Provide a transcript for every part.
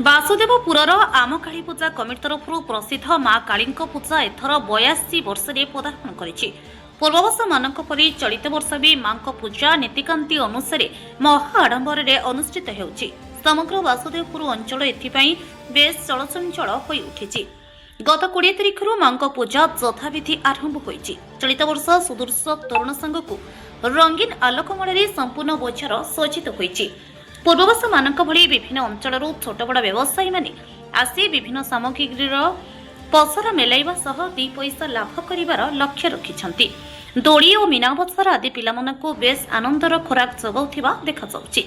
ବାସୁଦେବପୁରର ଆମ କାଳୀ ପୂଜା କମିଟି ତରଫରୁ ପ୍ରସିଦ୍ଧ ମା କାଳୀଙ୍କ ପୂଜା ଏଥର 82 ବର୍ଷରେ ପଦାର୍ପଣ କରିଛି। ପୂର୍ବବର୍ଷମାନଙ୍କ ପରି ଚଳିତ ବର୍ଷ ବି ମାଙ୍କ ପୂଜା ନୀତିକାନ୍ତି ଅନୁସାରେ ମହା ଆଡମ୍ବରରେ ଅନୁଷ୍ଠିତ ହେଉଛି। ସମଗ୍ର ବାସୁଦେବପୁର ଅଞ୍ଚଳ ଏଥିପାଇଁ ବେଶ୍ ଚଳଚଞ୍ଚଳ ହୋଇ ଉଠିଛି। ଗତ 20 ତାରିଖରୁ ମାଙ୍କ ପୂଜା ଯଥାବିଧି ଆରମ୍ଭ ହୋଇଛି। ଚଳିତ ବର୍ଷ ସୁଦୂର୍ଷ ତୋରଣ ସାଙ୍ଗକୁ ରଙ୍ଗୀନ ଆଲୋକମାଳାରେ ସମ୍ପୂର୍ଣ୍ଣ ବଜାର ସଜ୍ଜିତ ହୋଇଛି। ପୂର୍ବବର୍ଷମାନଙ୍କ ଭଳି ବିଭିନ୍ନ ଅଞ୍ଚଳରୁ ଛୋଟ ବଡ଼ ବ୍ୟବସାୟୀମାନେ ଆସି ବିଭିନ୍ନ ସାମଗ୍ରୀର ପସରା ମେଲାଇବା ସହ 2 ପଇସା ଲାଭ କରିବାର ଲକ୍ଷ୍ୟ ରଖିଛନ୍ତି। ଦୋଳି ଓ ମୀନାବଜାର ଆଦି ପିଲାମାନଙ୍କୁ ବେଶ୍ ଆନନ୍ଦର ଖୋରାକ ଯୋଗାଉଥିବା ଦେଖାଯାଉଛି।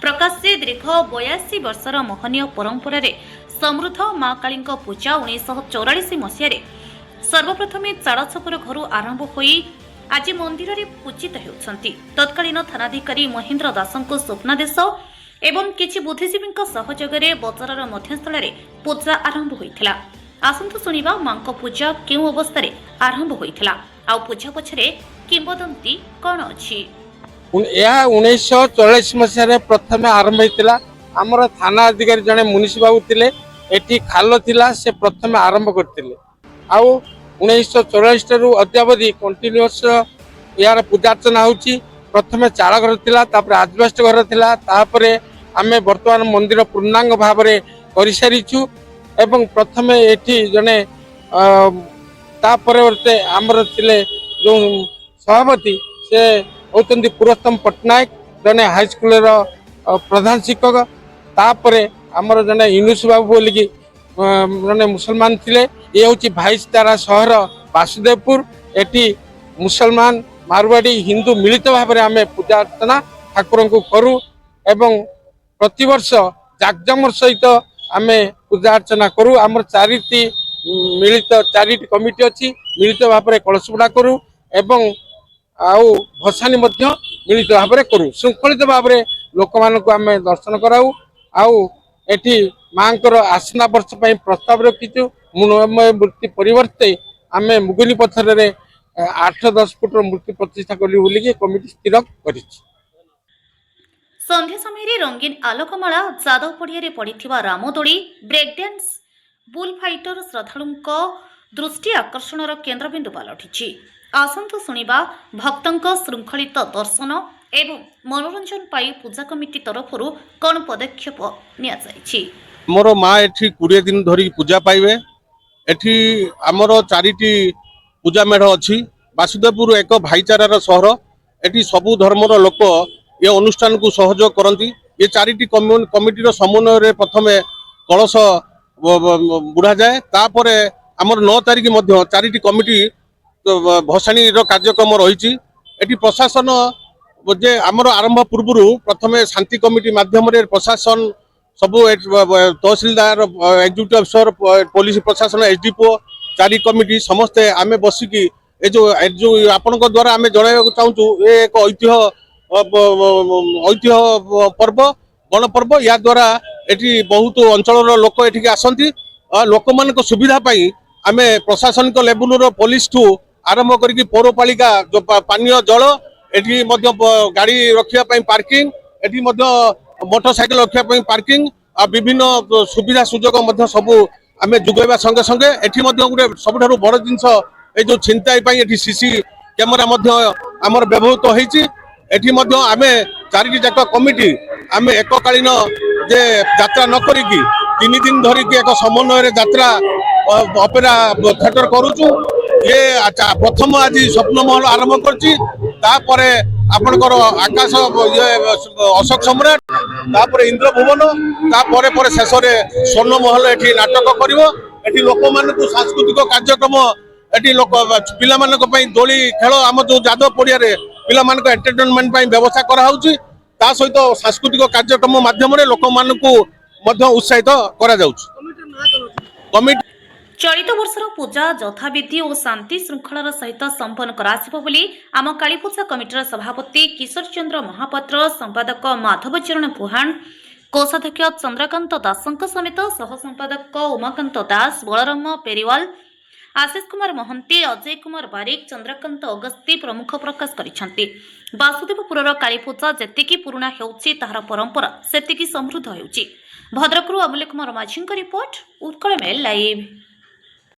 ପ୍ରକାଶ୍ୟ ଦୀର୍ଘ 82 ବର୍ଷର ମହନୀୟ ପରମ୍ପରାରେ ସମୃଦ୍ଧ ମା କାଳୀଙ୍କ ପୂଜା 1944 ମସିହାରେ ସର୍ବପ୍ରଥମେ ଚାଳଛପର ଘରୁ ଆରମ୍ଭ ହୋଇ ଆଜି ମନ୍ଦିରରେ ପୂଜିତ ହେଉଛନ୍ତି। ତତ୍କାଳୀନ ଥାନାଧିକାରୀ ମହେନ୍ଦ୍ର ଦାସଙ୍କ ସ୍ୱପ୍ନାଦେଶ ଏବଂ କିଛି ବୁଦ୍ଧିଜୀବୀଙ୍କ ସହଯୋଗରେ ବଜାରର ମଧ୍ୟସ୍ଥଳରେ ପୂଜା ଆରମ୍ଭ ହୋଇଥିଲା। ଆସନ୍ତୁ ଶୁଣିବା ମାଙ୍କ ପୂଜା କେଉଁ ଅବସ୍ଥାରେ ଆରମ୍ଭ ହୋଇଥିଲା ଆଉ ପୂଜା ପଛରେ କିମ୍ବଦନ୍ତୀ କ'ଣ ଅଛି। ଏହା 1944 ମସିହାରେ ପ୍ରଥମେ ଆରମ୍ଭ ହୋଇଥିଲା। ଆମର ଥାନା ଅଧିକାରୀ ଜଣେ ମୁନିଷି ବାବୁ ଥିଲେ, ଏଠି ଖାଲ ଥିଲା, ସେ ପ୍ରଥମେ ଆରମ୍ଭ କରିଥିଲେ। ଆଉ 1944 ଠାରୁ ଅଦ୍ୟାବଧି କଣ୍ଟିନ୍ୟୁଅସ୍ ଏହାର ପୂଜାର୍ଚ୍ଚନା ହେଉଛି। ପ୍ରଥମେ ଚାଳ ଘର ଥିଲା, ତାପରେ ଆଜବେଷ୍ଟ ଘର ଥିଲା, ତାପରେ ଆମେ ବର୍ତ୍ତମାନ ମନ୍ଦିର ପୂର୍ଣ୍ଣାଙ୍ଗ ଭାବରେ କରିସାରିଛୁ। ଏବଂ ପ୍ରଥମେ ଏଠି ଜଣେ ତା ପରିବର୍ତ୍ତେ ଆମର ଥିଲେ ଯେଉଁ ସଭାପତି, ସେ ହେଉଛନ୍ତି ପୁରୁଷୋତ୍ତମ ପଟ୍ଟନାୟକ, ଜଣେ ହାଇସ୍କୁଲର ପ୍ରଧାନ ଶିକ୍ଷକ। ତାପରେ ଆମର ଜଣେ ୟୁନୁସ ବାବୁ ବୋଲିକି ଜଣେ ମୁସଲମାନ ଥିଲେ। ଇଏ ହେଉଛି ଭାଇଚାରା ସହର ବାସୁଦେବପୁର। ଏଠି ମୁସଲମାନ, ମାରୱାଡ଼ି, ହିନ୍ଦୁ ମିଳିତ ଭାବରେ ଆମେ ପୂଜା ଅର୍ଚ୍ଚନା ଠାକୁରଙ୍କୁ କରୁ ଏବଂ ପ୍ରତିବର୍ଷ ଜାକଜମର ସହିତ ଆମେ ପୂଜା ଅର୍ଚ୍ଚନା କରୁ। ଆମର ଚାରିଟି କମିଟି ଅଛି, ମିଳିତ ଭାବରେ କଳସବୁଡ଼ା କରୁ ଏବଂ ଆଉ ଭସାଣି ମଧ୍ୟ ମିଳିତ ଭାବରେ କରୁ। ଶୃଙ୍ଖଳିତ ଭାବରେ ଲୋକମାନଙ୍କୁ ଆମେ ଦର୍ଶନ କରାଉ। ଆଉ ଏଠି ମାଙ୍କର ଆସନା ବର୍ଷ ପାଇଁ ପ୍ରସ୍ତାବ ରଖିଛୁ। ମୂର୍ତ୍ତି ପରିବର୍ତ୍ତେ ଆମେ ମୁଗୁନି ପଥରରେ 8-10 ଫୁଟର ମୂର୍ତ୍ତି ପ୍ରତିଷ୍ଠା କଲୁ ବୋଲିକି କମିଟି ସ୍ଥିର କରିଛି। ସନ୍ଧ୍ୟା ସମୟରେ ରଙ୍ଗୀନ ଆଲୋକମାଳା, ଯାଦବ ପଡ଼ିଆରେ ପଡ଼ିଥିବା ରାମଦୋଳି, ବ୍ରେକ୍ ଡ୍ୟାନ୍ସ, ବୁଲ୍ ଫାଇଟର ଶ୍ରଦ୍ଧାଳୁଙ୍କ ଦୃଷ୍ଟି ଆକର୍ଷଣର କେନ୍ଦ୍ରବିନ୍ଦୁ ପାଲଟିଛି। ଆସନ୍ତୁ ଶୁଣିବା ଭକ୍ତଙ୍କ ଶୃଙ୍ଖଳିତ ଦର୍ଶନ ଏବଂ ମନୋରଞ୍ଜନ ପାଇଁ ପୂଜା କମିଟି ତରଫରୁ କ'ଣ ପଦକ୍ଷେପ ନିଆଯାଇଛି। ମୋର ମା ଏଠି 20 ଦିନ ଧରି ପୂଜା ପାଇବେ। ଏଠି ଆମର 4ଟି ପୂଜା ମେଢ଼ ଅଛି। ବାସୁଦେବପୁର ଏକ ଭାଇଚାରାର ସହର। ଏଠି ସବୁ ଧର୍ମର ଲୋକ ଏ ଅନୁଷ୍ଠାନକୁ ସହଯୋଗ କରନ୍ତି। ଏ 4ଟି କମିଟିର ସମନ୍ୱୟରେ ପ୍ରଥମେ କଳସ ବୁଢ଼ାଯାଏ। ତାପରେ ଆମର 9 ତାରିଖ ମଧ୍ୟ 4ଟି କମିଟି ଭସାଣୀର କାର୍ଯ୍ୟକ୍ରମ ରହିଛି। ଏଠି ପ୍ରଶାସନ ଯେ ଆମର ଆରମ୍ଭ ପୂର୍ବରୁ ପ୍ରଥମେ ଶାନ୍ତି କମିଟି ମାଧ୍ୟମରେ ପ୍ରଶାସନ ସବୁ ତହସିଲଦାର, ଏକ୍ଜିକ୍ୟୁଟିଭ ଅଫିସର, ପୋଲିସ ପ୍ରଶାସନ, ଏସଡିପିଓ, 4 କମିଟି ସମସ୍ତେ ଆମେ ବସିକି ଏ ଯେଉଁ ଆପଣଙ୍କ ଦ୍ୱାରା ଆମେ ଜଣାଇବାକୁ ଚାହୁଁଛୁ, ଏ ଏକ ଐତିହ୍ୟ ପର୍ବ, ଗଣପର୍ବ। ଏହା ଦ୍ୱାରା ଏଠି ବହୁତ ଅଞ୍ଚଳର ଲୋକ ଏଠିକି ଆସନ୍ତି। ଲୋକମାନଙ୍କ ସୁବିଧା ପାଇଁ ଆମେ ପ୍ରଶାସନିକ ଲେବୁଲର ପୋଲିସଠୁ ଆରମ୍ଭ କରିକି ପୌରପାଳିକା ପାନୀୟ ଜଳ, ଏଠି ମଧ୍ୟ ଗାଡ଼ି ରଖିବା ପାଇଁ ପାର୍କିଂ, ଏଠି ମଧ୍ୟ ମୋଟର ସାଇକେଲ ରଖିବା ପାଇଁ ପାର୍କିଂ, ଆଉ ବିଭିନ୍ନ ସୁବିଧା ସୁଯୋଗ ମଧ୍ୟ ସବୁ ଆମେ ଯୋଗାଇବା ସଙ୍ଗେ ସଙ୍ଗେ ଏଠି ମଧ୍ୟ ଗୋଟେ ସବୁଠାରୁ ବଡ଼ ଜିନିଷ, এই ଯେଉଁ ছিনତାଇ ପାଇଁ ଏଠି ସିସି କ୍ୟାମେରା ମଧ୍ୟ ଆମର ବ୍ୟବହୃତ ହୋଇଛି। ଏଠି ମଧ୍ୟ ଆମେ 4ଟି ଯାକ କମିଟି ଆମେ ଏକକାଳୀନ ଯେ ଯାତ୍ରା ନ କରିକି 3 ଦିନ ଧରିକି ଏକ ସମନ୍ୱୟରେ ଯାତ୍ରା ଅପେରା ଥିଏଟର କରୁଛୁ। ଇଏ ପ୍ରଥମ ଆଜି ସ୍ୱପ୍ନମହଲ ଆରମ୍ଭ କରିଛି, ତାପରେ ଆପଣଙ୍କର ଆକାଶ ଅଶୋକ ସମ୍ରାଟ, ତାପରେ ଇନ୍ଦ୍ରଭୁବନ, ତାପରେ ପରେ ଶେଷରେ ସ୍ୱର୍ଣ୍ଣମହଲ ଏଠି ନାଟକ କରିବ। ଏଠି ଲୋକମାନଙ୍କୁ ସାଂସ୍କୃତିକ କାର୍ଯ୍ୟକ୍ରମ, ଏଠି ପିଲାମାନଙ୍କ ପାଇଁ ଦୋଳି ଖେଳ, ଆମର ଯେଉଁ ଯାଦବ ପଡ଼ିଆରେ ପିଲାମାନଙ୍କ ଏଣ୍ଟରଟେନମେଣ୍ଟ ପାଇଁ ବ୍ୟବସ୍ଥା କରାହେଉଛି। ତା ସହିତ ସାଂସ୍କୃତିକ କାର୍ଯ୍ୟକ୍ରମ ମାଧ୍ୟମରେ ଲୋକମାନଙ୍କୁ ମଧ୍ୟ ଉତ୍ସାହିତ କରାଯାଉଛି। କମିଟି ଚଳିତ ବର୍ଷର ପୂଜା ଯଥାବିଧି ଓ ଶାନ୍ତି ଶୃଙ୍ଖଳାର ସହିତ ସମ୍ପନ୍ନ କରାଯିବ ବୋଲି ଆମ କାଳୀପୂଜା କମିଟିର ସଭାପତି କିଶୋର ଚନ୍ଦ୍ର ମହାପାତ୍ର, ସମ୍ପାଦକ ମାଧବ ଚରଣ ପୁହାଣ, କୋଷାଧ୍ୟକ୍ଷ ଚନ୍ଦ୍ରକାନ୍ତ ଦାସଙ୍କ ସମେତ ସହ ସମ୍ପାଦକ ଉମାକାନ୍ତ ଦାସ, ବଳରାମ ପେରିୱାଲ, ଆଶିଷ କୁମାର ମହାନ୍ତି, ଅଜୟ କୁମାର ବାରିକ, ଚନ୍ଦ୍ରକାନ୍ତ ଅଗସ୍ତି ପ୍ରମୁଖ ପ୍ରକାଶ କରିଛନ୍ତି। ବାସୁଦେବପୁରର କାଳୀପୂଜା ଯେତିକି ପୁରୁଣା ହେଉଛି, ତାହାର ପରମ୍ପରା ସେତିକି ସମୃଦ୍ଧ ହେଉଛି। ଭଦ୍ରକରୁ ଅମୂଲ୍ୟ କୁମାର ମାଝୀଙ୍କ ରିପୋର୍ଟ ଉତ୍କଳ ମେଲ୍ ଲାଇଭ୍।